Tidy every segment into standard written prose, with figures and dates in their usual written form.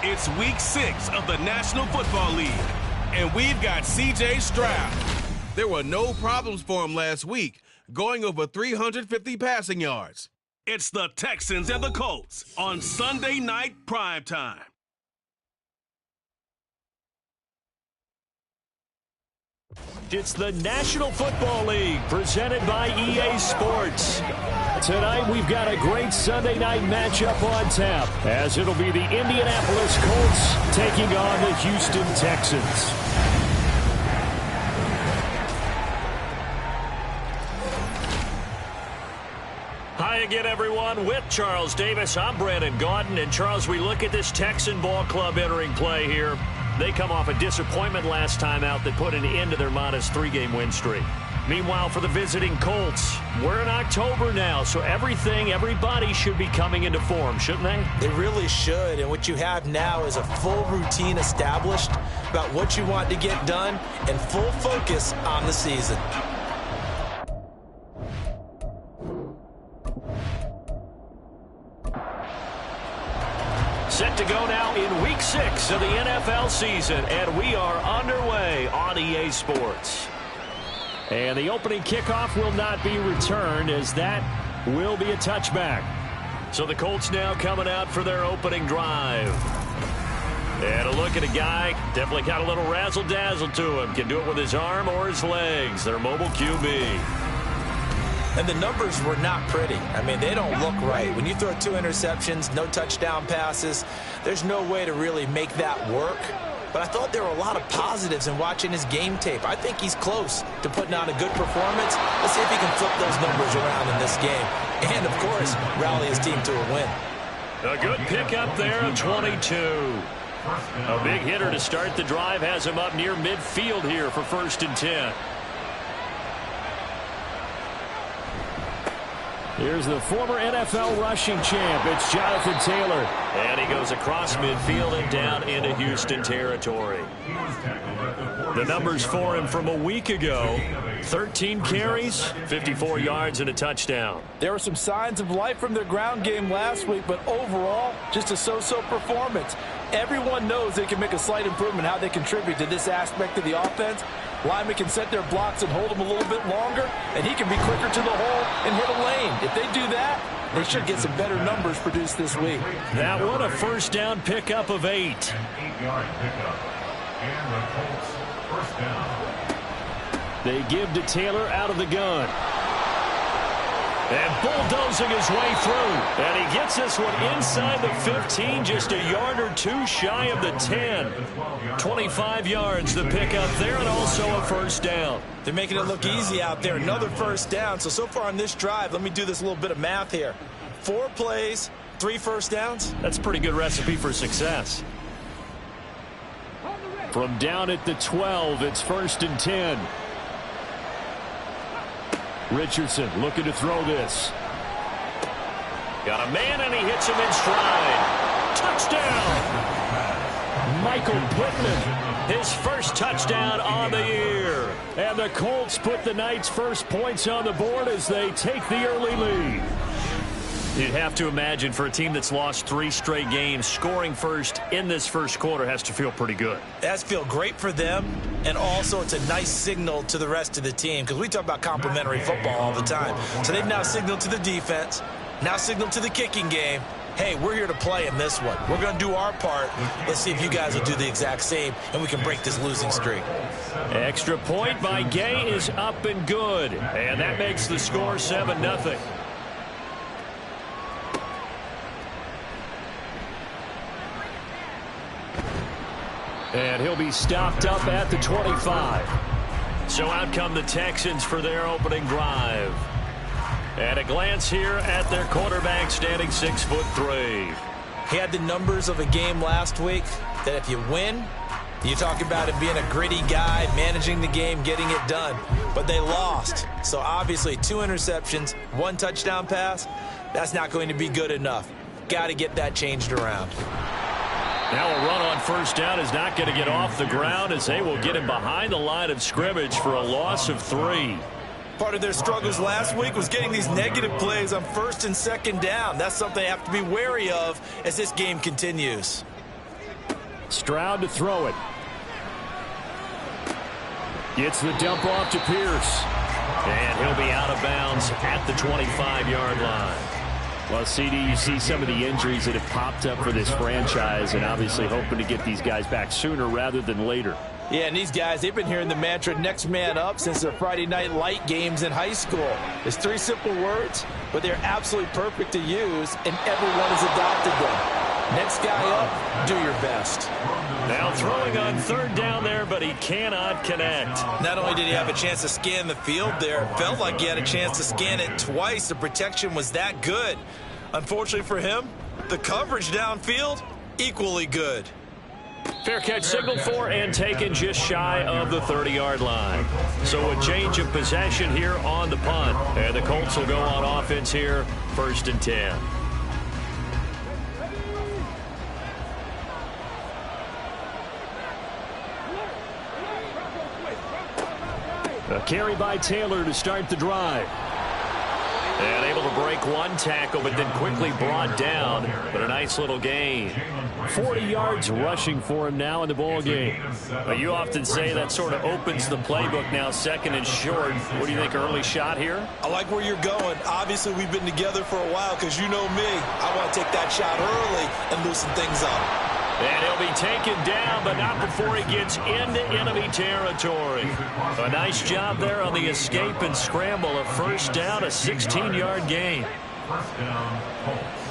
It's week 6 of the National Football League, and we've got C.J. Stroud. There were no problems for him last week, going over 350 passing yards. It's the Texans and the Colts on Sunday Night Primetime. It's the National Football League presented by EA Sports. Tonight we've got a great Sunday night matchup on tap, as it'll be the Indianapolis Colts taking on the Houston Texans. Hi again, everyone. With Charles Davis, I'm Brandon Gaudin. And Charles, we look at this Texan ball club entering play here. They come off a disappointment last time out that put an end to their modest 3-game win streak. Meanwhile, for the visiting Colts, we're in October now, so everybody should be coming into form, shouldn't they? They really should, and what you have now is a full routine established about what you want to get done and full focus on the season. Set to go now in Week 6 of the NFL season, and we are underway on EA Sports. And the opening kickoff will not be returned, as that will be a touchback. So the Colts now coming out for their opening drive. And a look at a guy, definitely got a little razzle-dazzle to him. Can do it with his arm or his legs. Their mobile QB. And the numbers were not pretty. I mean, they don't look right. When you throw 2 interceptions, no touchdown passes, there's no way to really make that work. But I thought there were a lot of positives in watching his game tape. I think he's close to putting on a good performance. Let's see if he can flip those numbers around in this game. And, of course, rally his team to a win. A good pickup there of 22. A big hitter to start the drive has him up near midfield here for 1st and 10. Here's the former NFL rushing champ. It's Jonathan Taylor. And he goes across midfield and down into Houston territory. The numbers for him from a week ago: 13 carries, 54 yards, and a touchdown. There were some signs of life from their ground game last week, but overall, just a so-so performance. Everyone knows they can make a slight improvement how they contribute to this aspect of the offense. Linemen can set their blocks and hold them a little bit longer, and he can be quicker to the hole and hit a lane. If they do that, they should get some better numbers produced this week. That one a 1st down pickup of 8. 8-yard pickup. And the Colts, 1st down. They give to Taylor out of the gun. And bulldozing his way through. And he gets this one inside the 15, just a yard or 2 shy of the 10. 25 yards the pickup there, and also a 1st down. They're making it look easy out there. Another 1st down. So far on this drive, let me do this little bit of math here. 4 plays, 3 1st downs. That's a pretty good recipe for success. From down at the 12, it's 1st and 10. Richardson looking to throw this. Got a man, and he hits him in stride. Touchdown! Michael Pittman, his 1st touchdown on the year. And the Colts put the night's first points on the board as they take the early lead. You'd have to imagine for a team that's lost 3 straight games, scoring first in this 1st quarter has to feel pretty good. It has to feel great for them, and also it's a nice signal to the rest of the team, because we talk about complimentary football all the time. So they've now signaled to the defense, now signaled to the kicking game, hey, we're here to play in this one. We're going to do our part. Let's see if you guys will do the exact same, and we can break this losing streak. Extra point by Gay is up and good, and that makes the score 7-0. And he'll be stopped up at the 25. So out come the Texans for their opening drive. And a glance here at their quarterback, standing 6'3". He had the numbers of a game last week that if you win, you talk about him being a gritty guy, managing the game, getting it done. But they lost. So obviously 2 interceptions, 1 touchdown pass, that's not going to be good enough. Got to get that changed around. Now a run on 1st down is not going to get off the ground, as they will get him behind the line of scrimmage for a loss of 3. Part of their struggles last week was getting these negative plays on 1st and 2nd down. That's something they have to be wary of as this game continues. Stroud to throw it. Gets the dump off to Pierce. And he'll be out of bounds at the 25-yard line. Well, CD, you see some of the injuries that have popped up for this franchise, and obviously hoping to get these guys back sooner rather than later. Yeah, and these guys, they've been hearing the mantra, next man up, since their Friday night light games in high school. It's 3 simple words, but they're absolutely perfect to use, and everyone has adopted them. Next guy up, do your best. Now throwing on 3rd down there, but he cannot connect. Not only did he have a chance to scan the field there, it felt like he had a chance to scan it twice. The protection was that good. Unfortunately for him, the coverage downfield, equally good. Fair catch signaled for and taken just shy of the 30-yard line. So a change of possession here on the punt. And the Colts will go on offense here, 1st and 10. A carry by Taylor to start the drive. And able to break one tackle, but then quickly brought down. But a nice little gain. 40 yards rushing for him now in the ball game. But you often say that sort of opens the playbook now, 2nd and short. What do you think, early shot here? I like where you're going. Obviously, we've been together for a while because you know me. I want to take that shot early and loosen things up. And he'll be taken down, but not before he gets into enemy territory. A nice job there on the escape and scramble. A 1st down, a 16-yard gain. 1st down, Colts.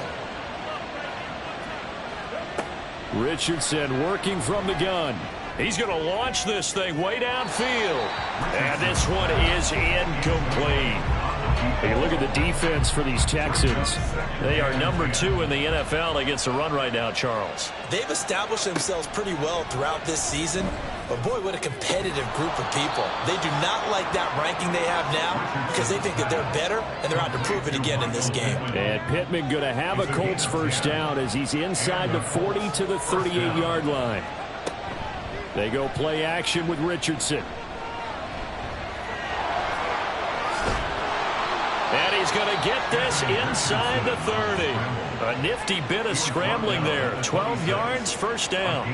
Richardson working from the gun. He's going to launch this thing way downfield. And this one is incomplete. Hey, look at the defense for these Texans. They are number 2 in the NFL against the run right now, Charles. They've established themselves pretty well throughout this season. But, boy, what a competitive group of people. They do not like that ranking they have now because they think that they're better, and they're out to prove it again in this game. And Pittman going to have a Colts 1st down as he's inside the 40 to the 38-yard line. They go play action with Richardson. And he's going to get this inside the 30. A nifty bit of scrambling there. 12 yards, 1st down.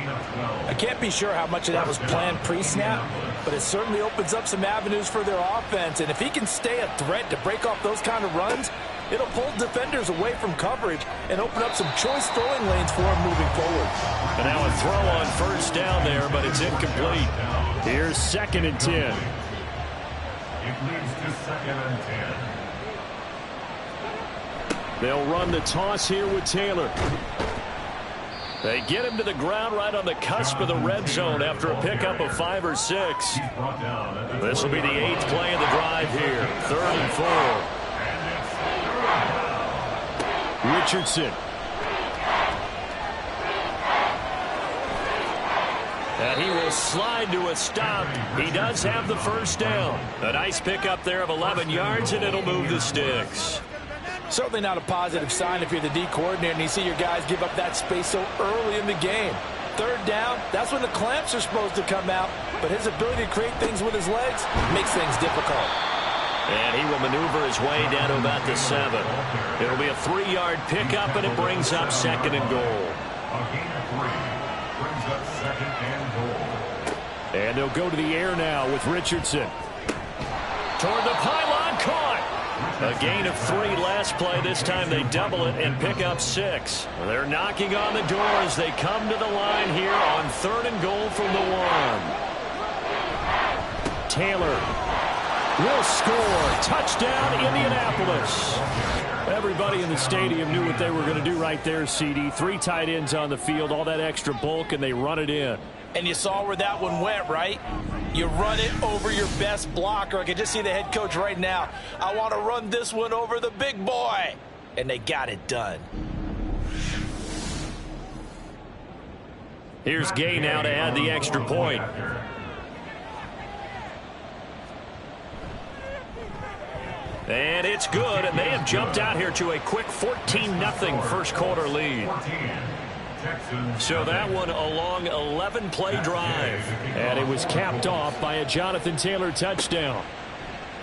I can't be sure how much of that was planned pre-snap, but it certainly opens up some avenues for their offense. And if he can stay a threat to break off those kind of runs, it'll pull defenders away from coverage and open up some choice throwing lanes for him moving forward. And now a throw on 1st down there, but it's incomplete. Here's 2nd and 10. It leads to 2nd and 10. They'll run the toss here with Taylor. They get him to the ground right on the cusp of the red zone after a pickup of 5 or 6. This will be the 8th play of the drive here. 3rd and 4. Richardson. And he will slide to a stop. He does have the 1st down. A nice pickup there of 11 yards, and it'll move the sticks. Certainly not a positive sign if you're the D coordinator and you see your guys give up that space so early in the game. 3rd down, that's when the clamps are supposed to come out, but his ability to create things with his legs makes things difficult. And he will maneuver his way down to about the 7. It'll be a 3-yard pickup, and it brings up 2nd and goal. A gain of 3 brings up 2nd and goal. And they'll go to the air now with Richardson. Toward the pylon, caught. A gain of 3 last play. This time they double it and pick up 6. They're knocking on the door as they come to the line here on 3rd and goal from the 1. Taylor will score. Touchdown, Indianapolis. Everybody in the stadium knew what they were going to do right there, CD. 3 tight ends on the field, all that extra bulk, and they run it in. And you saw where that one went, right? You run it over your best blocker. I can just see the head coach right now. I want to run this one over the big boy. And they got it done. Here's Gay now to add the extra point. And it's good, and they have jumped out here to a quick 14-0 first quarter lead. So that one a long 11-play drive. And it was capped off by a Jonathan Taylor touchdown.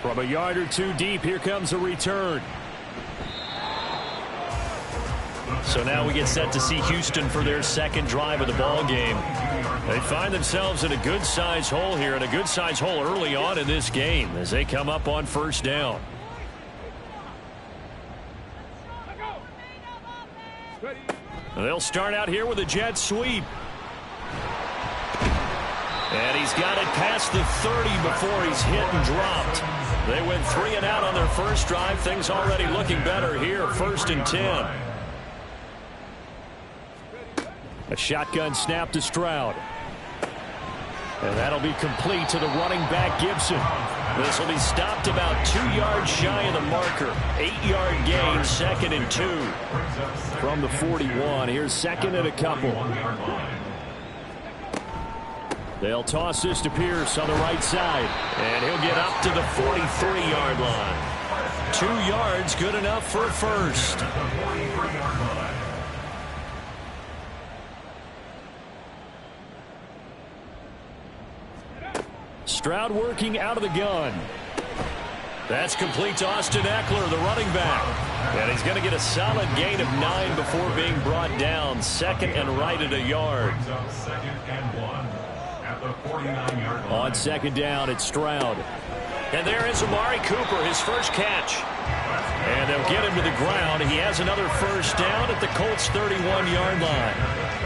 From a yard or 2 deep, here comes a return. So now we get set to see Houston for their second drive of the ball game. They find themselves in a good-sized hole here, and a good-sized hole early on in this game as they come up on first down. They'll start out here with a jet sweep. And he's got it past the 30 before he's hit and dropped. They went 3 and out on their first drive. Things already looking better here. 1st and 10. A shotgun snap to Stroud. And that'll be complete to the running back Gibson. This will be stopped about 2 yards shy of the marker. 8-yard gain, 2nd and 2. From the 41, here's 2nd and a couple. They'll toss this to Pierce on the right side. And he'll get up to the 43-yard line. 2 yards, good enough for a first. Stroud working out of the gun. That's complete to Austin Eckler, the running back. And he's going to get a solid gain of 9 before being brought down. 2nd and right at a yard. On 2nd down, it's Stroud. And there is Amari Cooper, his first catch. And they'll get him to the ground. He has another first down at the Colts' 31-yard line.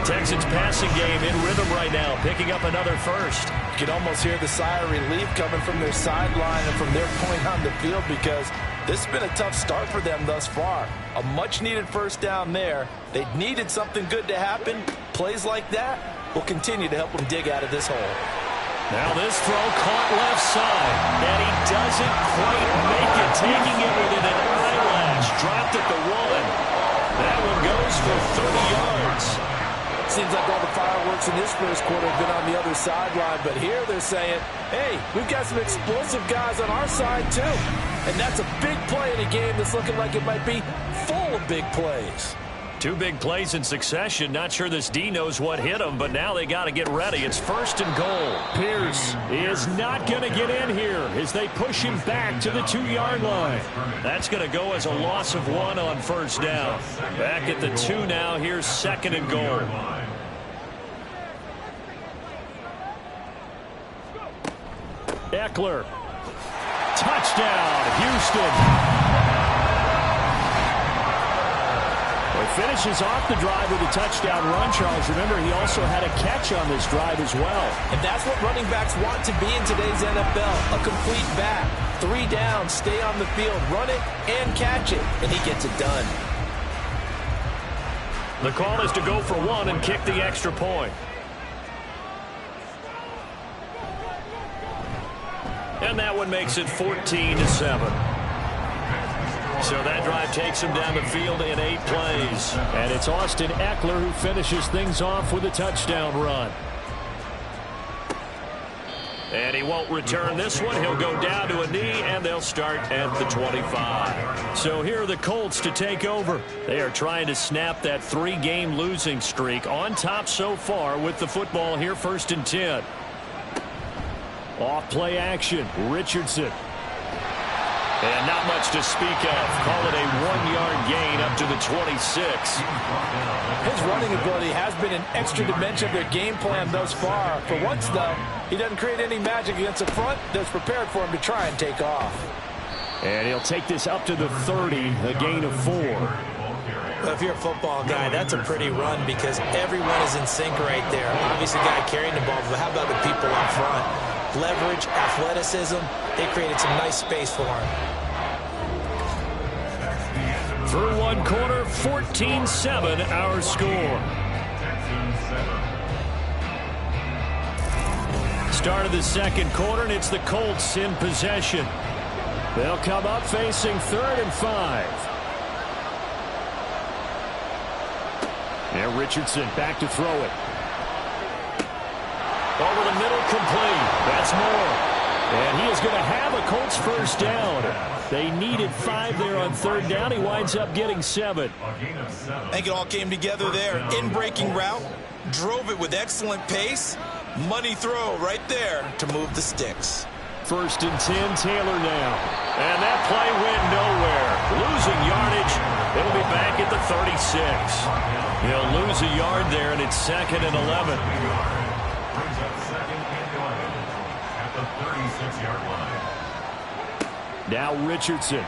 Texans passing game in rhythm right now, picking up another first. You can almost hear the sigh of relief coming from their sideline and from their point on the field, because this has been a tough start for them thus far. A much-needed first down there. They needed something good to happen. Plays like that will continue to help them dig out of this hole. Now this throw caught left side, and he doesn't quite make it, taking it within an eyelash. Dropped at the 1. That one goes for 30 yards. Seems like all the fireworks in this first quarter have been on the other sideline, but here they're saying, hey, we've got some explosive guys on our side too. And that's a big play in a game that's looking like it might be full of big plays. 2 big plays in succession. Not sure this D knows what hit him, but now they got to get ready. It's 1st and goal. Pierce is not going to get in here as they push him back to the 2-yard line. That's going to go as a loss of 1 on first down. Back at the 2 now. Here's 2nd and goal. Eckler. Touchdown, Houston. Finishes off the drive with a touchdown run, Charles. Remember, he also had a catch on this drive as well. And that's what running backs want to be in today's NFL, a complete back. 3 down, stay on the field, run it, and catch it, and he gets it done. The call is to go for 1 and kick the extra point. And that one makes it 14-7. So that drive takes him down the field in 8 plays. And it's Austin Eckler who finishes things off with a touchdown run. And he won't return this one. He'll go down to a knee, and they'll start at the 25. So here are the Colts to take over. They are trying to snap that 3-game losing streak. On top so far with the football here, 1st and 10. Off play action, Richardson. And not much to speak of. Call it a 1-yard gain up to the 26. His running ability has been an extra dimension of their game plan thus far. For once, though, he doesn't create any magic against the front that's prepared for him to try and take off. And he'll take this up to the 30, a gain of 4. Well, if you're a football guy, that's a pretty run because everyone is in sync right there. Obviously, the guy carrying the ball, but how about the people up front? Leverage, athleticism, they created some nice space for him. Through 1 quarter, 14-7 our score. Start of the 2nd quarter, and it's the Colts in possession. They'll come up facing 3rd and 5. Now Richardson back to throw it. Over the middle, complete. That's more. And he is going to have a Colts first down. They needed 5 there on 3rd down. He winds up getting 7. I think it all came together there. In-breaking route. Drove it with excellent pace. Money throw right there to move the sticks. 1st and 10, Taylor now. And that play went nowhere. Losing yardage. It'll be back at the 36. He'll lose a yard there, and it's 2nd and 11. Brings up 2nd and 11 at the 36-yard line. Now Richardson.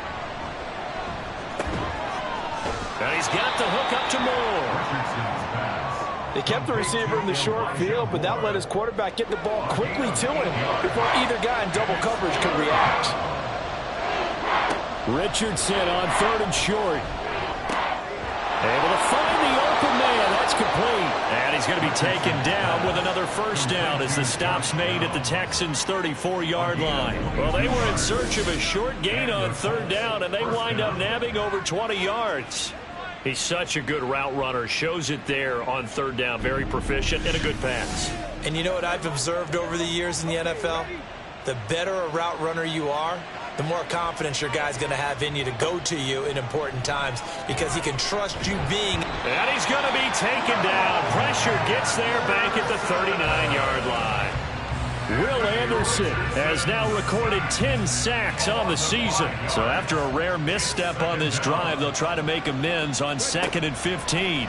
And he's got the hook up to Moore. Richardson's pass. They kept the receiver in the short field, but that let his quarterback get the ball quickly to him before either guy in double coverage could react. Richardson on 3rd and short. Able to find the open man. That's complete. And he's going to be taken down with another first down as the stop's made at the Texans' 34-yard line. Well, they were in search of a short gain on 3rd down, and they wind up nabbing over 20 yards. He's such a good route runner. Shows it there on 3rd down. Very proficient and a good pass. And you know what I've observed over the years in the NFL? The better a route runner you are, the more confidence your guy's going to have in you to go to you in important times because he can trust you being. And he's going to be taken down. Pressure gets there back at the 39-yard line. Will Anderson has now recorded 10 sacks on the season. So after a rare misstep on this drive, they'll try to make amends on 2nd and 15.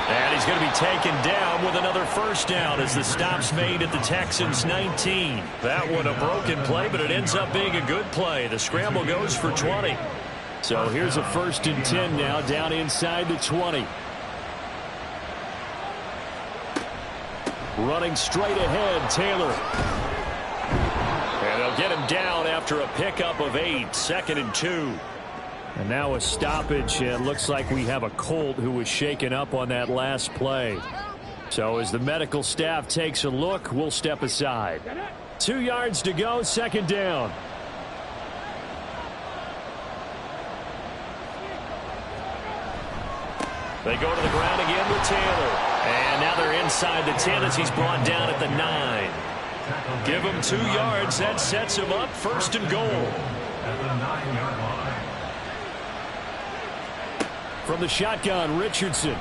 And he's going to be taken down with another first down as the stop's made at the Texans' 19. That one a broken play, but it ends up being a good play. The scramble goes for 20. So here's a 1st and 10 now down inside the 20. Running straight ahead, Taylor. And they'll get him down after a pickup of 8, 2nd and 2. And now a stoppage, and looks like we have a Colt who was shaken up on that last play. So as the medical staff takes a look, we'll step aside. 2 yards to go, 2nd down. They go to the ground again with Taylor. And now they're inside the 10 as he's brought down at the 9. Give him 2 yards. That sets him up 1st and goal. At the 9-yard line. From the shotgun, Richardson.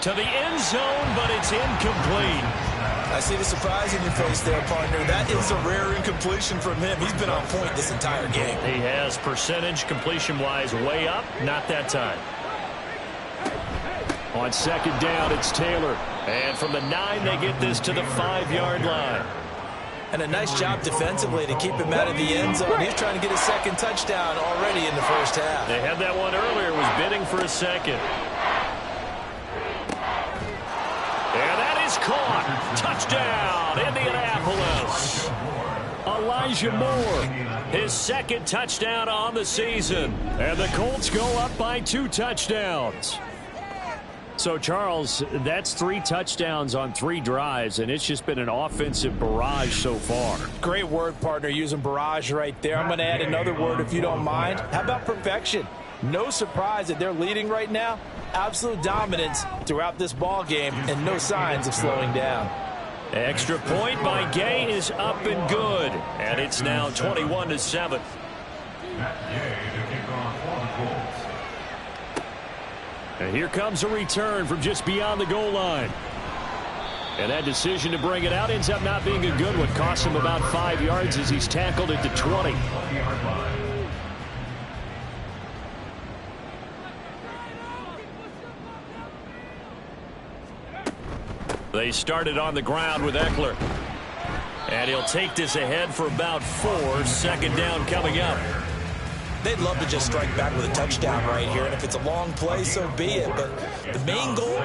To the end zone, but it's incomplete. I see the surprise in your face there, partner. That is a rare incompletion from him. He's been on point this entire game. He has percentage completion-wise way up. Not that time. On 2nd down, it's Taylor. And from the 9, they get this to the 5-yard line. And a nice job defensively to keep him out of the end zone. He's trying to get a 2nd touchdown already in the first half. They had that one earlier, was bidding for a 2nd. And that is caught. Touchdown, Indianapolis. Elijah Moore, his 2nd touchdown on the season. And the Colts go up by 2 touchdowns. So, Charles, that's 3 touchdowns on 3 drives, and it's just been an offensive barrage so far. Great word, partner, using barrage right there. I'm going to add another word if you don't mind. How about perfection? No surprise that they're leading right now. Absolute dominance throughout this ball game and no signs of slowing down. Extra point by Gay is up and good, and it's now 21-7. Matt Gay to kick off for the Colts. And here comes a return from just beyond the goal line. And that decision to bring it out ends up not being a good one. Costs him about 5 yards as he's tackled at the 20. They started on the ground with Eckler. And he'll take this ahead for about 4. 2nd down coming up. They'd love to just strike back with a touchdown right here, and if it's a long play, so be it. But the main goal,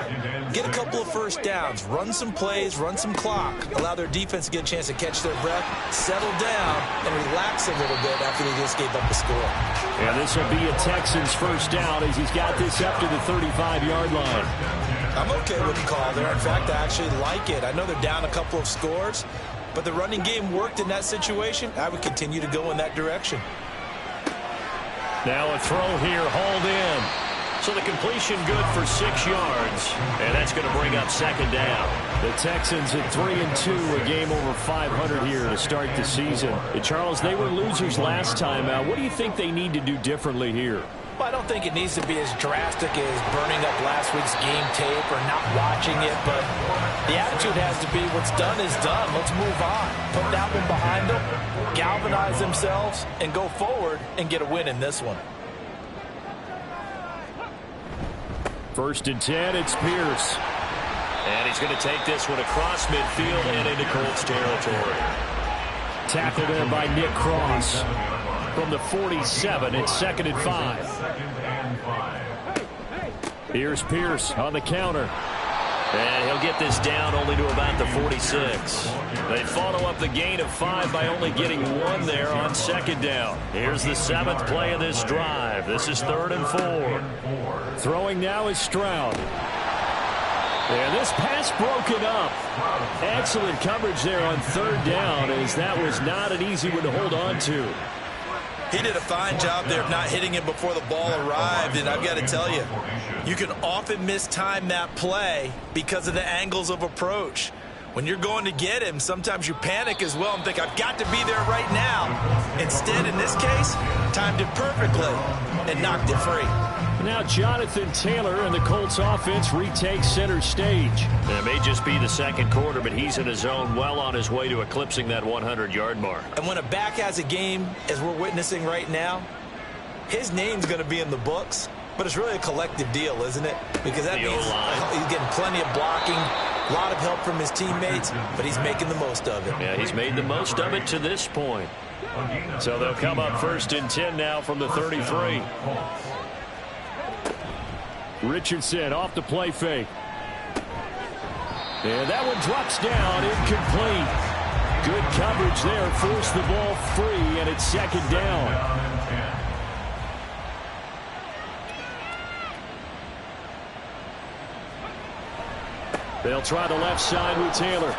get a couple of first downs, run some plays, run some clock, allow their defense to get a chance to catch their breath, settle down, and relax a little bit after they just gave up the score. And this will be a Texans first down as he's got this up to the 35-yard line. I'm okay with the call there. In fact, I actually like it. I know they're down a couple of scores, but the running game worked in that situation. I would continue to go in that direction. Now a throw here, hauled in. So the completion good for 6 yards. And that's going to bring up 2nd down. The Texans at 3-2, a game over 500 here to start the season. And Charles, they were losers last time. What do you think they need to do differently here? Well, I don't think it needs to be as drastic as burning up last week's game tape or not watching it, but the attitude has to be what's done is done. Let's move on. Put that one behind them, galvanize themselves, and go forward and get a win in this one. 1st and 10, it's Pierce. And he's going to take this one across midfield and into Colts territory. Tackled there by Nick Cross. From the 47, it's 2nd and 5. Here's Pierce on the counter. And he'll get this down only to about the 46. They follow up the gain of 5 by only getting 1 there on 2nd down. Here's the 7th play of this drive. This is 3rd and 4. Throwing now is Stroud. And this pass broken up. Excellent coverage there on 3rd down, as that was not an easy one to hold on to. He did a fine job there of not hitting him before the ball arrived, and I've got to tell you, you can often mistime that play because of the angles of approach. When you're going to get him, sometimes you panic as well and think, I've got to be there right now. Instead, in this case, timed it perfectly and knocked it free. Now Jonathan Taylor and the Colts offense retake center stage. It may just be the 2nd quarter, but he's in his zone, well on his way to eclipsing that 100-yard mark. And when a back has a game, as we're witnessing right now, his name's going to be in the books, but it's really a collective deal, isn't it? Because that means he's getting plenty of blocking, a lot of help from his teammates, but he's making the most of it. Yeah, he's made the most of it to this point. So they'll come up 1st and 10 now from the 33. Richardson off the play fake. And that one drops down, incomplete. Good coverage there, forced the ball free, and it's 2nd down. They'll try the left side with Taylor.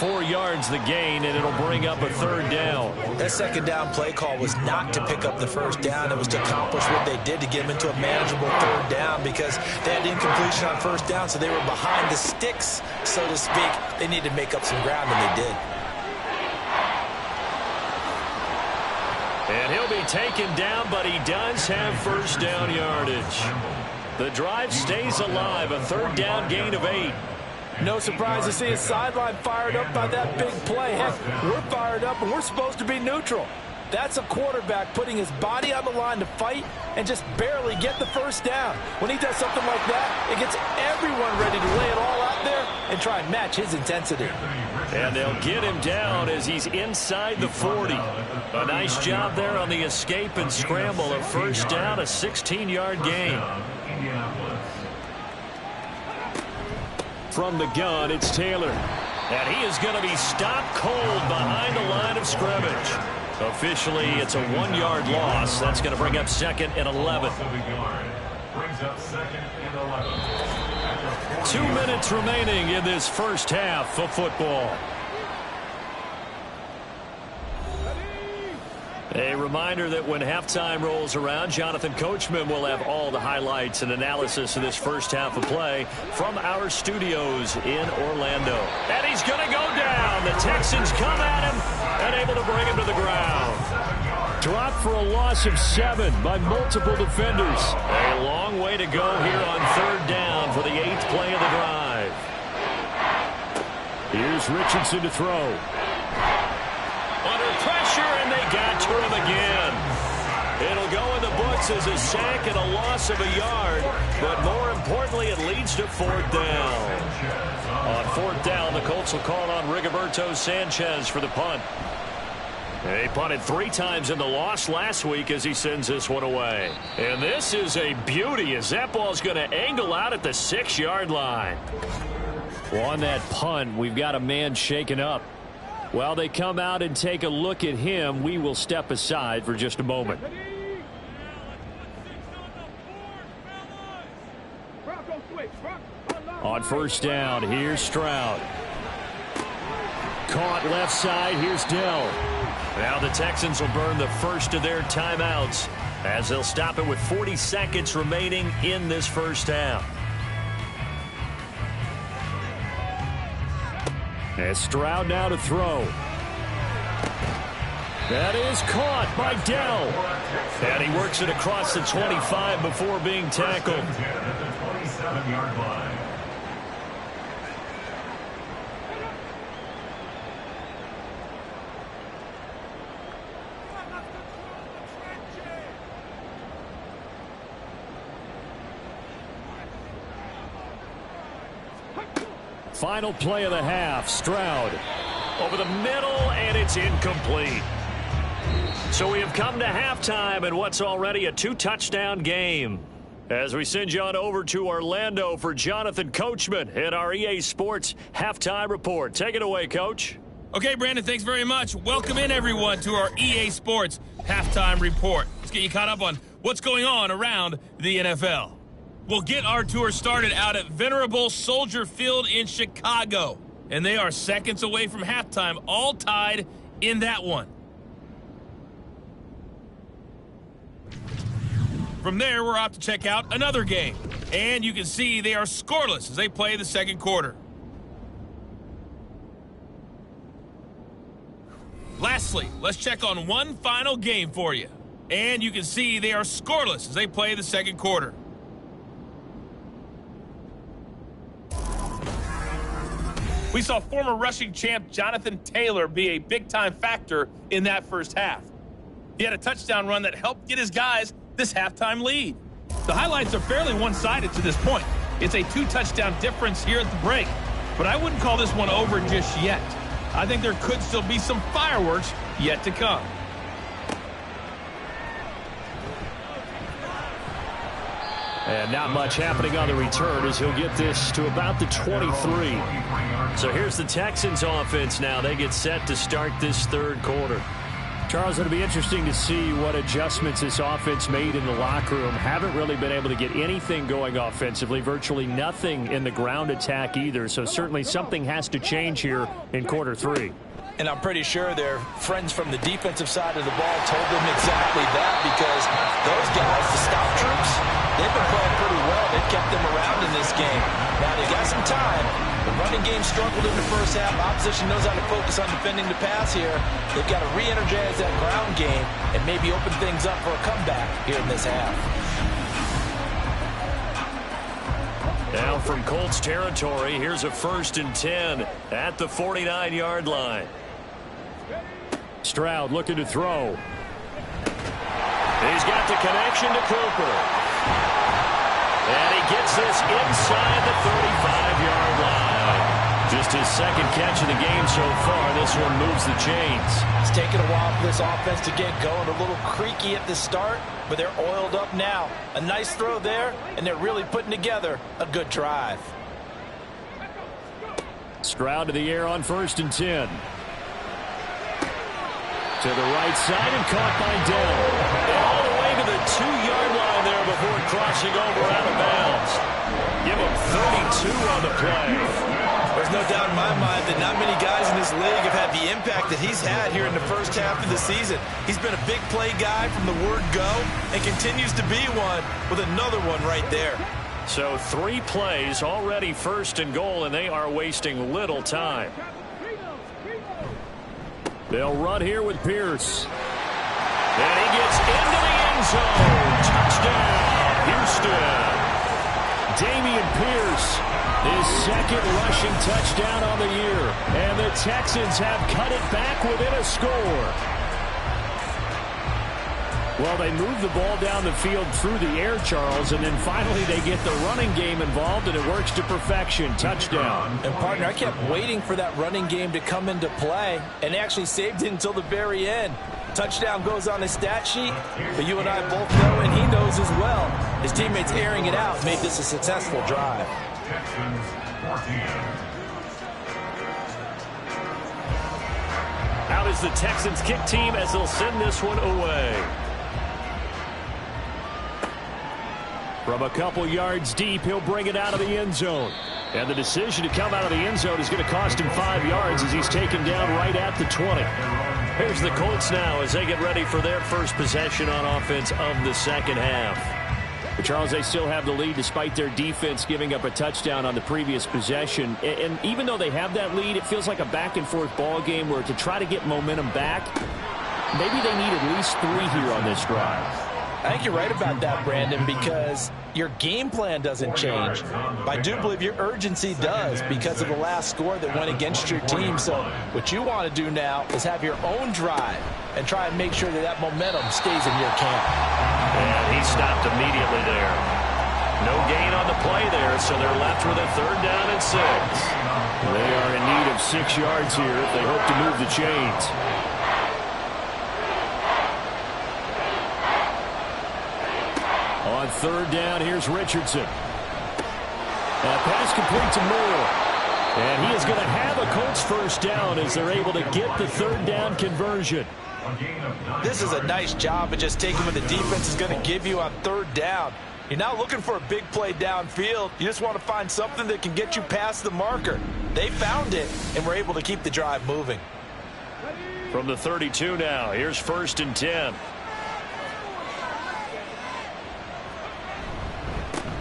4 yards the gain, and it'll bring up a 3rd down. That 2nd down play call was not to pick up the 1st down. It was to accomplish what they did to get them into a manageable 3rd down, because they had incompletion on 1st down, so they were behind the sticks, so to speak. They needed to make up some ground, and they did. And he'll be taken down, but he does have 1st down yardage. The drive stays alive, a 3rd down gain of 8. No surprise to see his sideline fired up by that big play. Heck, we're fired up, and we're supposed to be neutral. That's a quarterback putting his body on the line to fight and just barely get the 1st down. When he does something like that, it gets everyone ready to lay it all out there and try and match his intensity. And they'll get him down as he's inside the 40. A nice job there on the escape and scramble. A 1st down, a 16-yard gain. From the gun, it's Taylor. And he is going to be stopped cold behind the line of scrimmage. Officially, it's a 1-yard loss. That's going to bring up 2nd and 11. 2 minutes remaining in this first half of football. A reminder that when halftime rolls around, Jonathan Coachman will have all the highlights and analysis of this first half of play from our studios in Orlando. And he's going to go down. The Texans come at him and able to bring him to the ground. Dropped for a loss of 7 by multiple defenders. A long way to go here on 3rd down for the 8th play of the drive. Here's Richardson to throw. Under pressure, and they got to him again. It'll go in the books as a sack and a loss of a yard, but more importantly, it leads to 4th down. On 4th down, the Colts will call on Rigoberto Sanchez for the punt. He punted 3 times in the loss last week as he sends this one away. And this is a beauty as that ball's going to angle out at the 6-yard line. Well, on that punt, we've got a man shaken up. While they come out and take a look at him, we will step aside for just a moment. On 1st down, here's Stroud. Caught left side, here's Dell. Now the Texans will burn the first of their timeouts as they'll stop it with 40 seconds remaining in this first half. As Stroud now to throw. That is caught by Dell. And he works it across the 25 before being tackled. At the 27-yard line. Final play of the half. Stroud over the middle, and it's incomplete. So we have come to halftime in what's already a 2-touchdown game. As we send you on over to Orlando for Jonathan Coachman in our EA Sports Halftime Report. Take it away, Coach. Okay, Brandon, thanks very much. Welcome in, everyone, to our EA Sports Halftime Report. Let's get you caught up on what's going on around the NFL. We'll get our tour started out at Venerable Soldier Field in Chicago. And they are seconds away from halftime, all tied in that one. From there, we're off to check out another game. And you can see they are scoreless as they play the second quarter. Lastly, let's check on one final game for you. And you can see they are scoreless as they play the second quarter. We saw former rushing champ Jonathan Taylor be a big-time factor in that first half. He had a touchdown run that helped get his guys this halftime lead. The highlights are fairly one-sided to this point. It's a 2-touchdown difference here at the break, but I wouldn't call this one over just yet. I think there could still be some fireworks yet to come. And not much happening on the return as he'll get this to about the 23. So here's the Texans offense now. They get set to start this third quarter. Charles, it'll be interesting to see what adjustments this offense made in the locker room. Haven't really been able to get anything going offensively, virtually nothing in the ground attack either. So certainly something has to change here in quarter three. And I'm pretty sure their friends from the defensive side of the ball told them exactly that, because those guys, the stop troops, they've been playing pretty well. They've kept them around in this game. Now they got some time. The running game struggled in the first half. Opposition knows how to focus on defending the pass here. They've got to re-energize that ground game and maybe open things up for a comeback here in this half. Now from Colts territory, here's a 1st and 10 at the 49-yard line. Stroud looking to throw. He's got the connection to Cooper. And he gets this inside the 35-yard line. Just his second catch of the game so far. This one moves the chains. It's taken a while for this offense to get going. A little creaky at the start, but they're oiled up now. A nice throw there, and they're really putting together a good drive. Stroud to the air on 1st and 10. To the right side and caught by Dell. And all the way to the 2-yard line there before crossing over out of bounds. Give him 32 on the play. There's no doubt in my mind that not many guys in this league have had the impact that he's had here in the first half of the season. He's been a big play guy from the word go and continues to be one with another one right there. So 3 plays already 1st and goal, and they are wasting little time. They'll run here with Pierce. And he gets into the end zone. Touchdown, Houston. Dameon Pierce, his 2nd rushing touchdown on the year. And the Texans have cut it back within a score. Well, they move the ball down the field through the air, Charles, and then finally they get the running game involved, and it works to perfection. Touchdown. And, partner, I kept waiting for that running game to come into play, and actually saved it until the very end. Touchdown goes on his stat sheet, but you and I both know, and he knows as well, his teammates airing it out made this a successful drive. Texans 14. Out is the Texans kick team as they'll send this one away. From a couple yards deep, he'll bring it out of the end zone. And the decision to come out of the end zone is going to cost him 5 yards as he's taken down right at the 20. Here's the Colts now as they get ready for their first possession on offense of the second half. But Charles, they still have the lead despite their defense giving up a touchdown on the previous possession. And even though they have that lead, it feels like a back-and-forth ball game where to try to get momentum back, maybe they need at least 3 here on this drive. I think you're right about that, Brandon, because your game plan doesn't change. But I do believe your urgency does because of the last score that went against your team. So what you want to do now is have your own drive and try and make sure that that momentum stays in your camp. And he stopped immediately there. No gain on the play there, so they're left with a 3rd down and 6. They are in need of 6 yards here if they hope to move the chains. On 3rd down, here's Richardson. Pass complete to Moore. And he is going to have a Colts 1st down as they're able to get the 3rd down conversion. This is a nice job of just taking what the defense is going to give you on 3rd down. You're not looking for a big play downfield. You just want to find something that can get you past the marker. They found it and were able to keep the drive moving. From the 32 now, here's 1st and 10.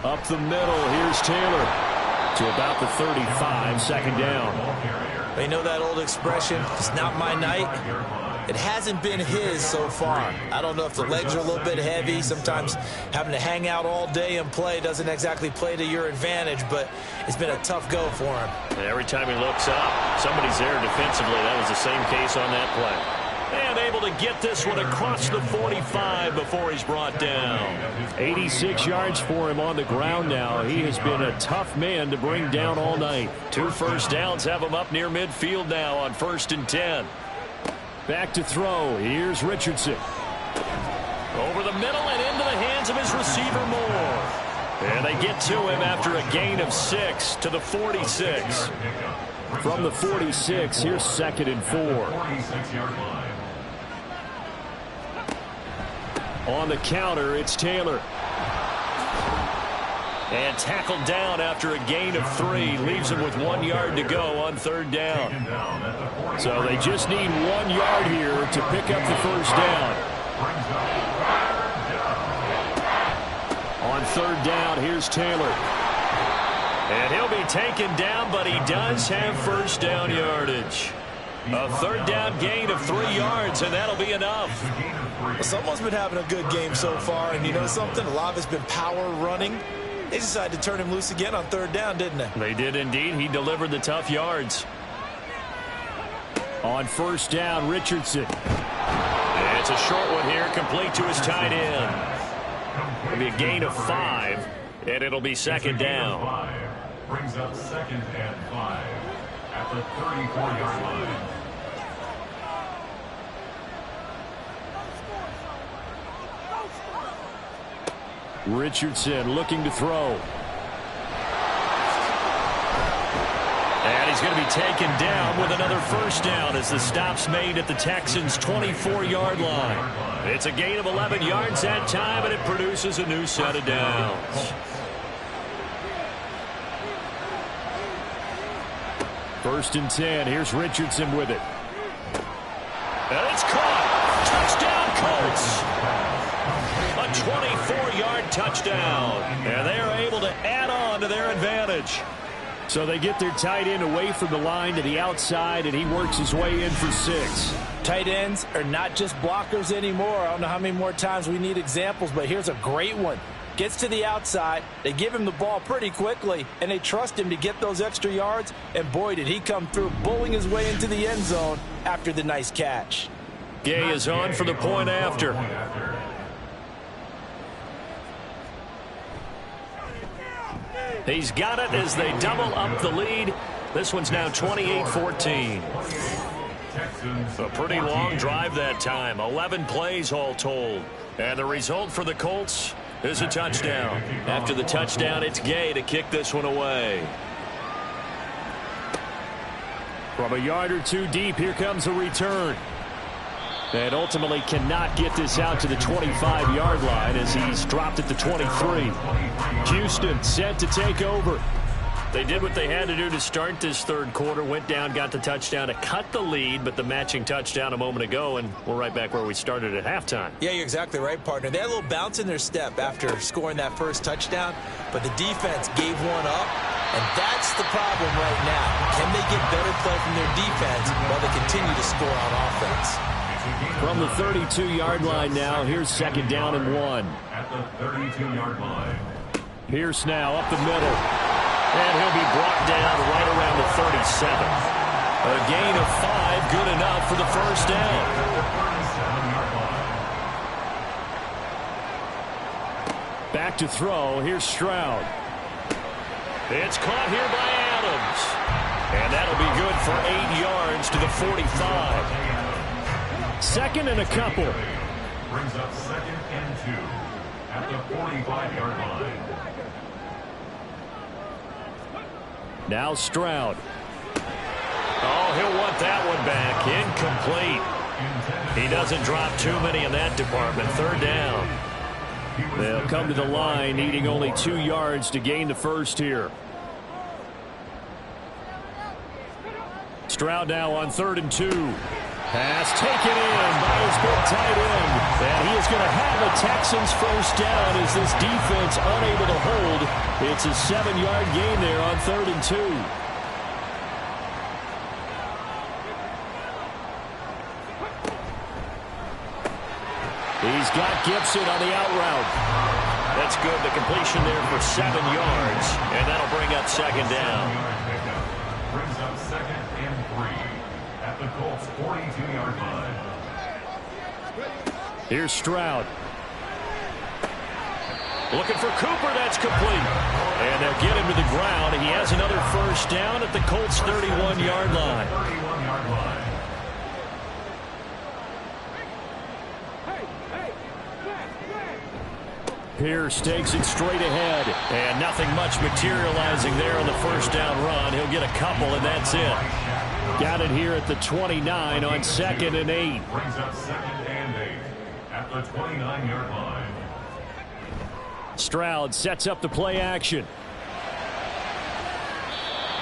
Up the middle, here's Taylor. To about the 35, 2nd down. They know that old expression, it's not my night. It hasn't been his so far. I don't know if the legs are a little bit heavy. Sometimes having to hang out all day and play doesn't exactly play to your advantage, but it's been a tough go for him. And every time he looks up, somebody's there defensively. That was the same case on that play. And able to get this one across the 45 before he's brought down. 86 yards for him on the ground now. He has been a tough man to bring down all night. 2 1st downs have him up near midfield now on 1st and 10. Back to throw. Here's Richardson. Over the middle and into the hands of his receiver Moore. And they get to him after a gain of 6 to the 46. From the 46, here's 2nd and 4. On the counter, it's Taylor. And tackled down after a gain of 3. Leaves him with 1 yard to go on 3rd down. So they just need 1 yard here to pick up the 1st down. On 3rd down, here's Taylor. And he'll be taken down, but he does have 1st down yardage. A 3rd down gain of 3 yards, and that'll be enough. Well, someone's been having a good game so far, and you know something? A lot of it's been power running. They decided to turn him loose again on 3rd down, didn't they? They did indeed. He delivered the tough yards. On 1st down, Richardson. And it's a short one here, complete to his tight end. It'll be a gain of 5, and it'll be 2nd down. Brings up 2nd and 5 at the 34-yard line. Richardson looking to throw. And he's going to be taken down with another 1st down as the stop's made at the Texans' 24-yard line. It's a gain of 11 yards that time, and it produces a new set of downs. 1st and 10. Here's Richardson with it. And it's caught. Touchdown, Colts. A 24-yard touchdown. And they are able to add on to their advantage. So they get their tight end away from the line to the outside, and he works his way in for 6. Tight ends are not just blockers anymore. I don't know how many more times we need examples, but here's a great one. Gets to the outside, they give him the ball pretty quickly, and they trust him to get those extra yards, and boy, did he come through, bowling his way into the end zone after the nice catch. Gay is on for the point after. He's got it as they double up the lead. This one's now 28-14. A pretty long drive that time, 11 plays all told. And the result for the Colts is a touchdown. After the touchdown, it's Gay to kick this one away. From a yard or 2 deep, here comes a return. And ultimately cannot get this out to the 25-yard line as he's dropped at the 23. Houston set to take over. They did what they had to do to start this 3rd quarter. Went down, got the touchdown to cut the lead, but the matching touchdown a moment ago, and we're right back where we started at halftime. Yeah, you're exactly right, partner. They had a little bounce in their step after scoring that first touchdown, but the defense gave one up, and that's the problem right now. Can they get better play from their defense while they continue to score on offense? From the 32-yard line now, here's second down and 1. At the 32-yard line. Pierce now up the middle. And he'll be brought down right around the 37. A gain of 5, good enough for the first down. Back to throw. Here's Stroud. It's caught here by Adams. And that'll be good for 8 yards to the 45. Second and a couple. Brings up second and 2 at the 45-yard line. Now Stroud. Oh, he'll want that one back. Incomplete. He doesn't drop too many in that department. Third down. They'll come to the line, needing only 2 yards to gain the first here. Stroud now on 3rd and 2. Pass taken in by his big tight end. And he is going to have a Texans first down as this defense unable to hold. It's a 7-yard gain there on 3rd and 2. He's got Gibson on the out route. That's good. The completion there for 7 yards. And that'll bring up second down. Brings up second and 3 at the Colts 42-yard line. Here's Stroud. Looking for Cooper. That's complete. And they'll get him to the ground. He has another first down at the Colts 31-yard line. 31-yard line. Pierce takes it straight ahead. And nothing much materializing there on the first down run. He'll get a couple, and that's it. Got it here at the 29 on 2nd and 8. Brings up second and 8 at the 29-yard line. Stroud sets up the play action.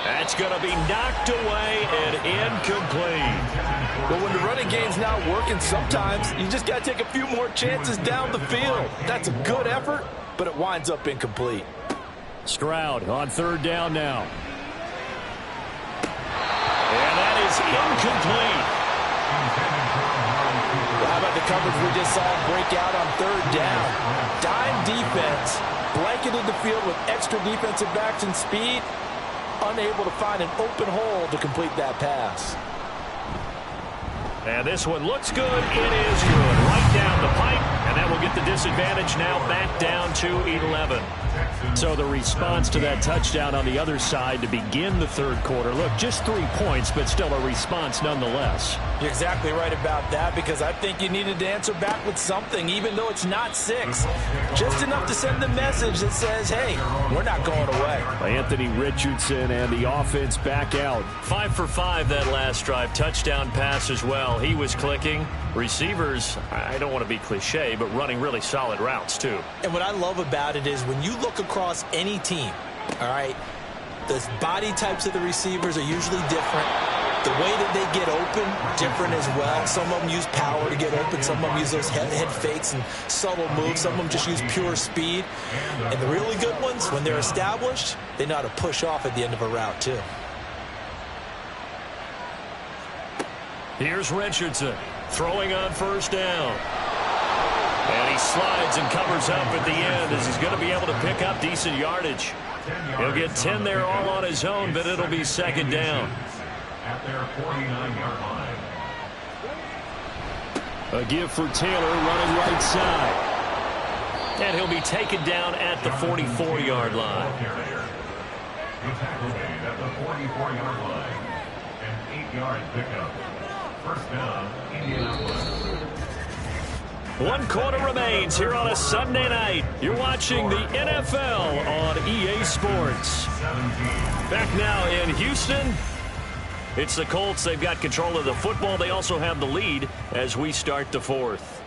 That's going to be knocked away and incomplete. But when the running game's not working, sometimes you just got to take a few more chances down the field. That's a good effort, but it winds up incomplete. Stroud on 3rd down now. And that is incomplete. How about the coverage we just saw break out on 3rd down? Dime defense, blanketed the field with extra defensive backs and speed, unable to find an open hole to complete that pass. And this one looks good. It is good. Right down the pipe. And that will get the disadvantage now back down to 11. So the response to that touchdown on the other side to begin the 3rd quarter. Look, just 3 points, but still a response nonetheless. You're exactly right about that, because I think you needed to answer back with something, even though it's not 6. Just enough to send the message that says, hey, we're not going away. Anthony Richardson and the offense back out. 5 for 5 that last drive. Touchdown pass as well. He was clicking. Receivers, I don't want to be cliche, but running really solid routes too. And what I love about it is when you look across any team, all right, the body types of the receivers are usually different. The way that they get open, different as well. Some of them use power to get open. Some of them use those head fakes and subtle moves. Some of them just use pure speed. And the really good ones, when they're established, they know how to push off at the end of a route too. Here's Richardson throwing on 1st down. And he slides and covers up at the end as he's going to be able to pick up decent yardage. He'll get 10 there all on his own, but it'll be 2nd down. At their 49-yard line. A give for Taylor running right side. And he'll be taken down at the 44-yard line. The tackle made at the 44-yard line. An 8-yard pickup. First down, Indianapolis. 1 quarter remains here on a Sunday night. You're watching the NFL on EA Sports. Back now in Houston. It's the Colts. They've got control of the football. They also have the lead as we start the 4th.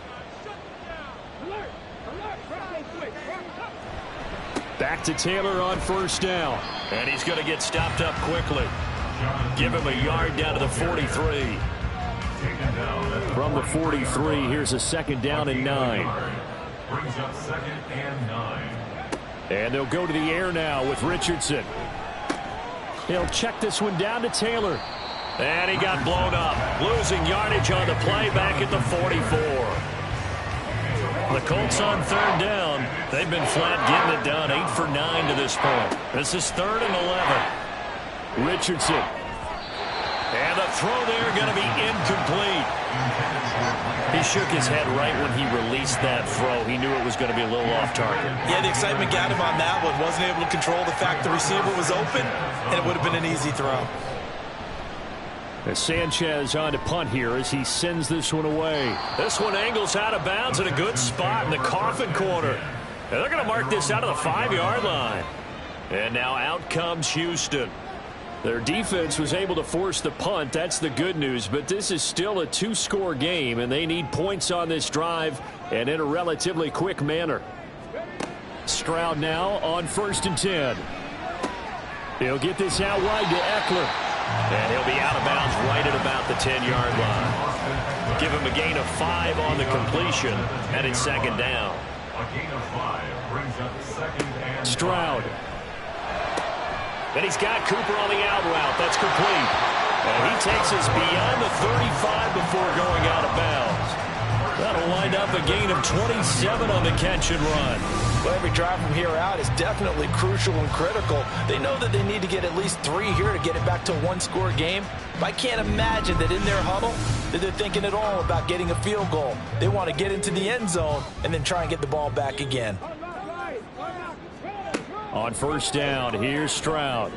Back to Taylor on 1st down. And he's going to get stopped up quickly. Give him a yard down to the 43. From the 43, here's a 2nd down and 9. Brings up 2nd and 9. And they'll go to the air now with Richardson. He'll check this one down to Taylor. And he got blown up, losing yardage on the play back at the 44. The Colts on third down. They've been flat getting it done, 8 for 9 to this point. This is 3rd and 11. Richardson. And the throw there going to be incomplete. He shook his head right when he released that throw. He knew it was going to be a little off target. Yeah, the excitement got him on that one. Wasn't able to control the fact the receiver was open, and it would have been an easy throw. As Sanchez on to punt here as he sends this one away. This one angles out of bounds in a good spot in the coffin corner. And they're going to mark this out of the 5-yard line. And now out comes Houston. Their defense was able to force the punt. That's the good news. But this is still a 2-score game, and they need points on this drive and in a relatively quick manner. Stroud now on 1st and 10. He'll get this out wide to Eckler. And he'll be out of bounds right at about the 10-yard line. Give him a gain of 5 on the completion, and it's 2nd down. A gain of 5 brings up 2nd and Stroud. And he's got Cooper on the out route. That's complete. And he takes us beyond the 35 before going out of bounds. That'll wind up a gain of 27 on the catch and run. Well, every drive from here out is definitely crucial and critical. They know that they need to get at least 3 here to get it back to a 1-score game. But I can't imagine that in their huddle that they're thinking at all about getting a field goal. They want to get into the end zone and then try and get the ball back again. On 1st down, here's Stroud.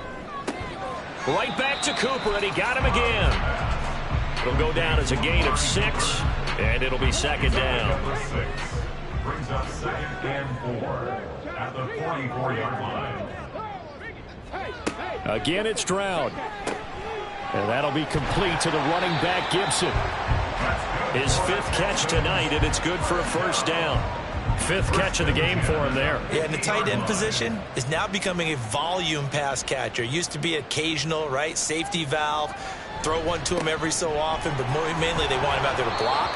Right back to Cooper, and he got him again. It'll go down as a gain of 6, and it'll be 2nd down. Number 6 brings up 2nd and 4 at the 44-yard line. Again, it's Stroud. And that'll be complete to the running back, Gibson. His 5th catch tonight, and it's good for a 1st down. 5th catch of the game for him there. Yeah, and the tight end position is now becoming a volume pass catcher. Used to be occasional, right? Safety valve. Throw one to him every so often, but mainly they want him out there to block.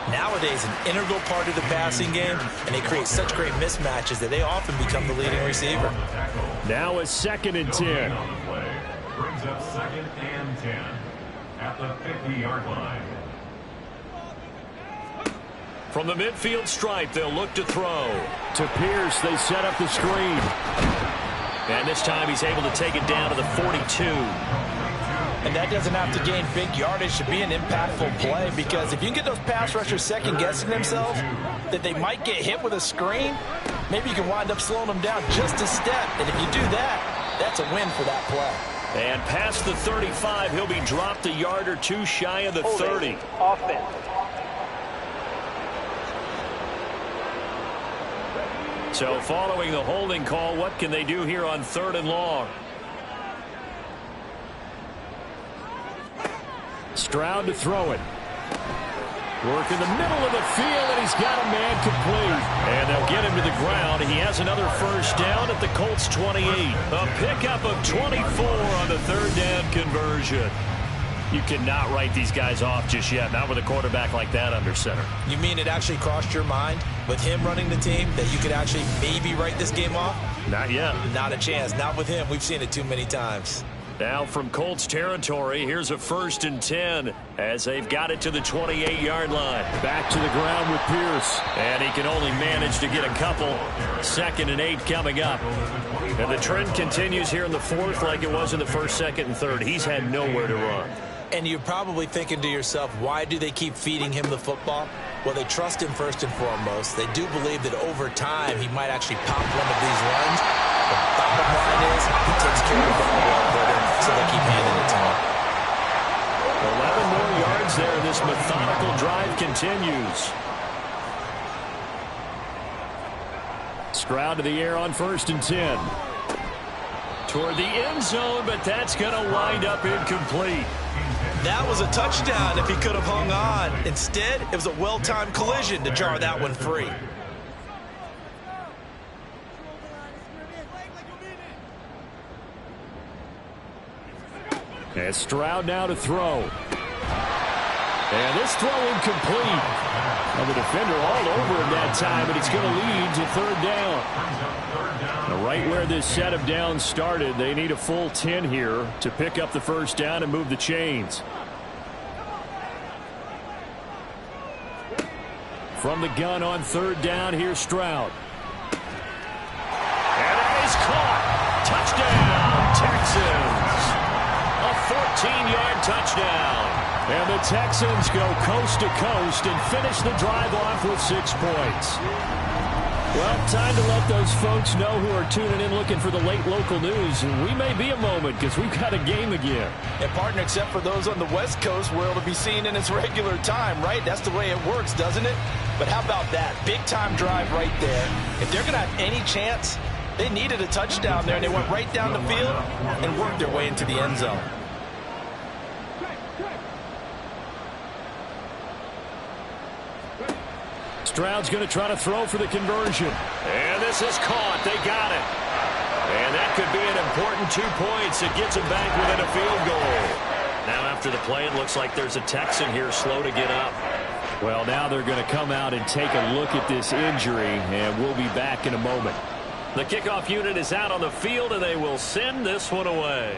Nowadays, an integral part of the passing game, and they create such great mismatches that they often become the leading receiver. Now a 2nd and 10. Brings up 2nd and 10 at the 50-yard line. From the midfield stripe, they'll look to throw. To Pierce, they set up the screen. And this time he's able to take it down to the 42. And that doesn't have to gain big yardage to be an impactful play, because if you can get those pass rushers second-guessing themselves that they might get hit with a screen, maybe you can wind up slowing them down just a step. And if you do that, that's a win for that play. And past the 35, he'll be dropped a yard or 2 shy of the 30. Offense. So following the holding call, what can they do here on 3rd and long? Stroud to throw it. Work in the middle of the field, and he's got a man complete. And they'll get him to the ground. He has another 1st down at the Colts 28. A pickup of 24 on the 3rd down conversion. You cannot write these guys off just yet, not with a quarterback like that under center. You mean it actually crossed your mind with him running the team that you could actually maybe write this game off? Not yet. Not a chance. Not with him. We've seen it too many times. Now from Colts territory, here's a 1st and 10 as they've got it to the 28-yard line. Back to the ground with Pierce. And he can only manage to get a couple. 2nd and 8 coming up. And the trend continues here in the 4th like it was in the 1st, 2nd, and 3rd. He's had nowhere to run. And you're probably thinking to yourself, why do they keep feeding him the football? Well, they trust him first and foremost. They do believe that over time he might actually pop one of these runs. The bottom line is he takes care of the ball well for them, so they keep handing it to him. 11 more yards there. This methodical drive continues. Stroud to the air on 1st and 10. Toward the end zone, but that's going to wind up incomplete. That was a touchdown if he could have hung on. Instead, it was a well-timed collision to jar that one free. And Stroud now to throw. And this throw incomplete. Well, the defender all over him that time, but it's going to lead to third down. Now, right where this set of downs started, they need a full 10 here to pick up the first down and move the chains. From the gun on third down, here's Stroud. And that is caught. Touchdown, Texans. A 14-yard touchdown. And the Texans go coast to coast and finish the drive off with 6 points. Well, time to let those folks know who are tuning in looking for the late local news. And we may be a moment because we've got a game again. And partner, except for those on the West Coast where it'll be seen in its regular time, right? That's the way it works, doesn't it? But how about that? Big-time drive right there. If they're going to have any chance, they needed a touchdown there, and they went right down the field and worked their way into the end zone. Stroud's going to try to throw for the conversion. And this is caught. They got it. And that could be an important 2 points. It gets them back within a field goal. Now after the play, it looks like there's a Texan here slow to get up. Well, now they're going to come out and take a look at this injury, and we'll be back in a moment. The kickoff unit is out on the field, and they will send this one away.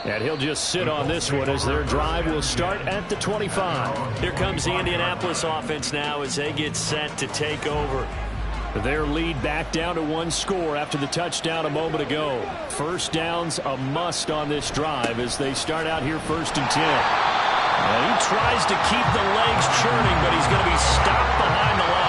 And he'll just sit on this one as their drive will start at the 25. Here comes the Indianapolis offense now as they get set to take over. Their lead back down to 1 score after the touchdown a moment ago. First down's a must on this drive as they start out here 1st and 10. And he tries to keep the legs churning, but he's going to be stopped behind the line.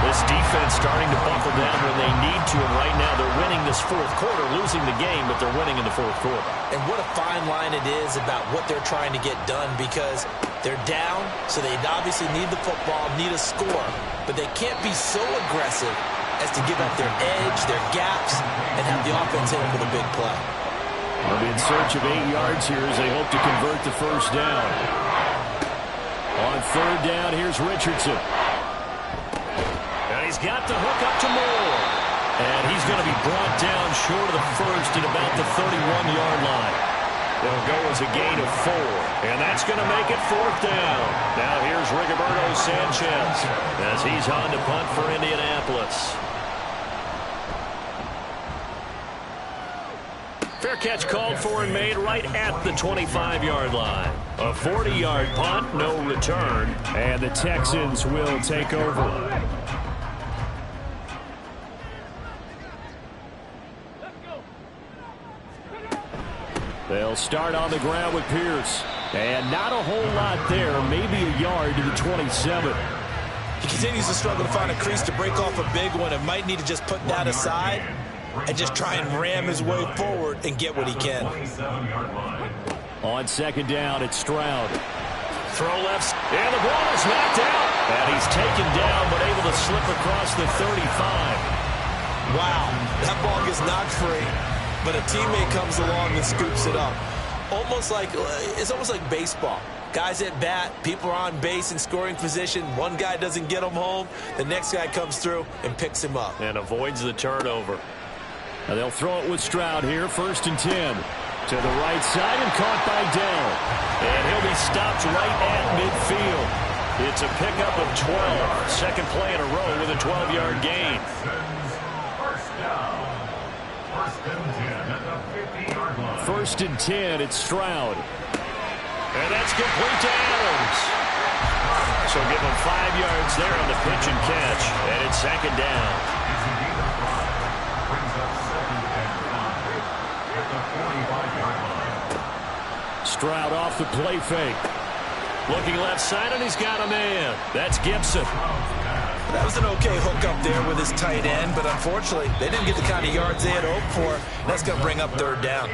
This defense starting to buckle down when they need to, and right now they're winning this 4th quarter, losing the game, but they're winning in the 4th quarter. And what a fine line it is about what they're trying to get done, because they're down, so they obviously need the football, need a score, but they can't be so aggressive as to give up their edge, their gaps, and have the offense hit them with a big play. They'll be in search of 8 yards here as they hope to convert the first down. On third down, here's Richardson. And he's got the hook up to Moore. And he's going to be brought down short of the first at about the 31-yard line. They'll go as a gain of 4. And that's going to make it 4th down. Now here's Rigoberto Sanchez as he's on to punt for Indianapolis. Fair catch called for and made right at the 25-yard line. A 40-yard punt, no return, and the Texans will take over. They'll start on the ground with Pierce. And not a whole lot there, maybe a yard to the 27. He continues to struggle to find a crease to break off a big one and might need to just put that aside and just try and ram his way forward and get what he can. On 2nd down, it's Stroud. Throw left, and the ball is knocked out. And he's taken down, but able to slip across the 35. Wow, that ball gets knocked free, but a teammate comes along and scoops it up. It's almost like baseball. Guys at bat, people are on base in scoring position. One guy doesn't get him home. The next guy comes through and picks him up. and avoids the turnover. Now they'll throw it with Stroud here, 1st and 10. To the right side and caught by Dell. And he'll be stopped right at midfield. It's a pickup of 12. Second play in a row with a 12-yard gain. First down. 1st and 10 at the 50-yard line. 1st and 10, it's Stroud. And that's complete to Adams. So give him 5 yards there on the pitch and catch. And it's 2nd down. Brings up 2nd and 5 at the 45-yard line. Stroud off the play fake. Looking left side, and he's got a man. That's Gibson. That was an okay hook up there with his tight end, but unfortunately, they didn't get the kind of yards they had hoped for. That's going to bring up 3rd down.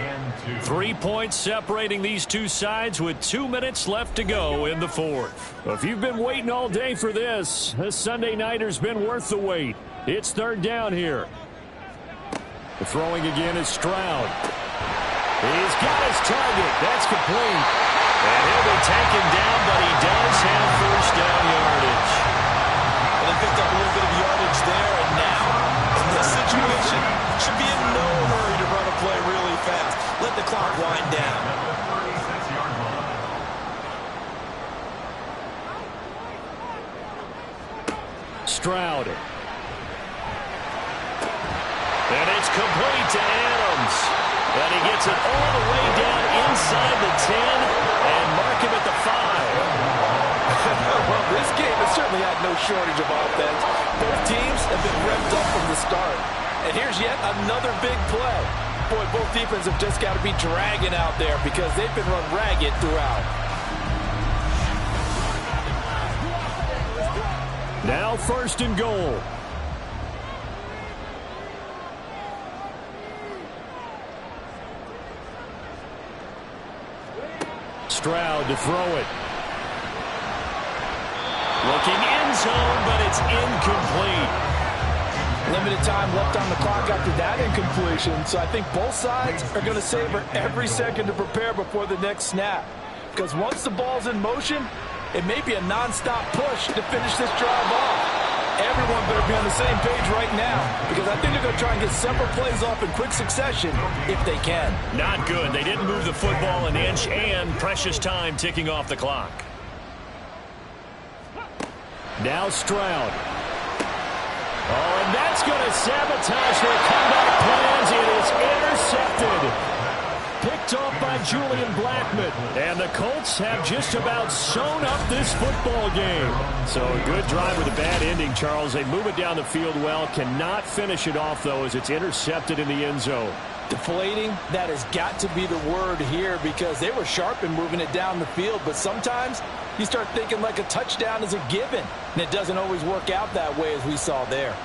3 points separating these two sides with 2 minutes left to go in the 4th. If you've been waiting all day for this Sunday nighter's been worth the wait. It's 3rd down here. The throwing again is Stroud. He's got his target. That's complete. And he'll be taken down, but he does have 1st down yardage. And they picked up a little bit of yardage there, and now, in this situation, should be in no hurry to run a play really fast. Let the clock wind down. Stroud. And it's complete to Adams. And he gets it all the way down inside the 10 and mark him at the 5. Well, this game has certainly had no shortage of offense. Both teams have been revved up from the start. And here's yet another big play. Boy, both defenses have just got to be dragging out there because they've been run ragged throughout. Now 1st and goal. Stroud to throw it. Looking end zone, but it's incomplete. Limited time left on the clock after that incompletion, so I think both sides are going to savor every second to prepare before the next snap. Because once the ball's in motion, it may be a non-stop push to finish this drive off. Everyone better be on the same page right now, because I think they're going to try and get several plays off in quick succession if they can. Not good. They didn't move the football an inch, and precious time ticking off the clock. Now Stroud. Oh, and that's going to sabotage their comeback plans. It is intercepted. Picked off by Julian Blackmon. And the Colts have just about sewn up this football game. So a good drive with a bad ending, Charles. They move it down the field well. Cannot finish it off, though, as it's intercepted in the end zone. Deflating, that has got to be the word here, because they were sharp in moving it down the field. But sometimes you start thinking like a touchdown is a given. And it doesn't always work out that way, as we saw there.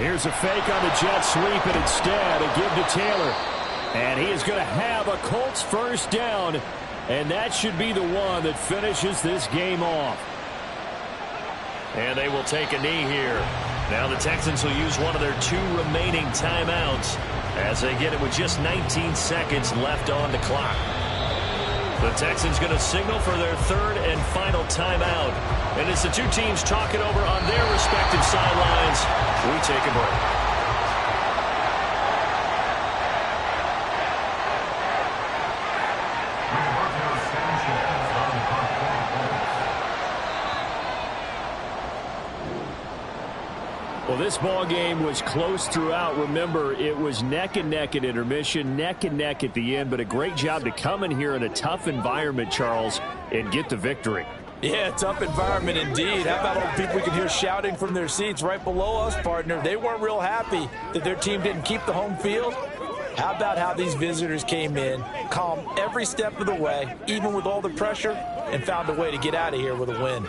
Here's a fake on the jet sweep, and instead a give to Taylor. And he is going to have a Colts 1st down, and that should be the one that finishes this game off. And they will take a knee here. Now the Texans will use one of their 2 remaining timeouts as they get it with just 19 seconds left on the clock. The Texans going to signal for their 3rd and final timeout. And as the 2 teams talk it over on their respective sidelines, we take a break. Well, this ball game was close throughout. Remember, it was neck and neck at intermission, neck and neck at the end, but a great job to come in here in a tough environment, Charles, and get the victory. Yeah, tough environment indeed. How about all the people we can hear shouting from their seats right below us, partner? They weren't real happy that their team didn't keep the home field. How about how these visitors came in, calm every step of the way, even with all the pressure, and found a way to get out of here with a win.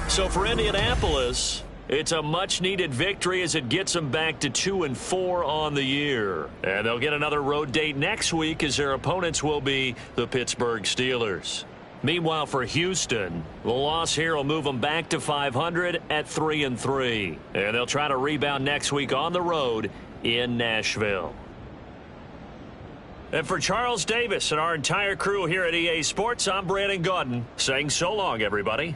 So for Indianapolis, it's a much-needed victory as it gets them back to 2-4 on the year. And they'll get another road date next week as their opponents will be the Pittsburgh Steelers. Meanwhile, for Houston, the loss here will move them back to 500 at 3-3. And they'll try to rebound next week on the road in Nashville. And for Charles Davis and our entire crew here at EA Sports, I'm Brandon Gaudin saying so long, everybody.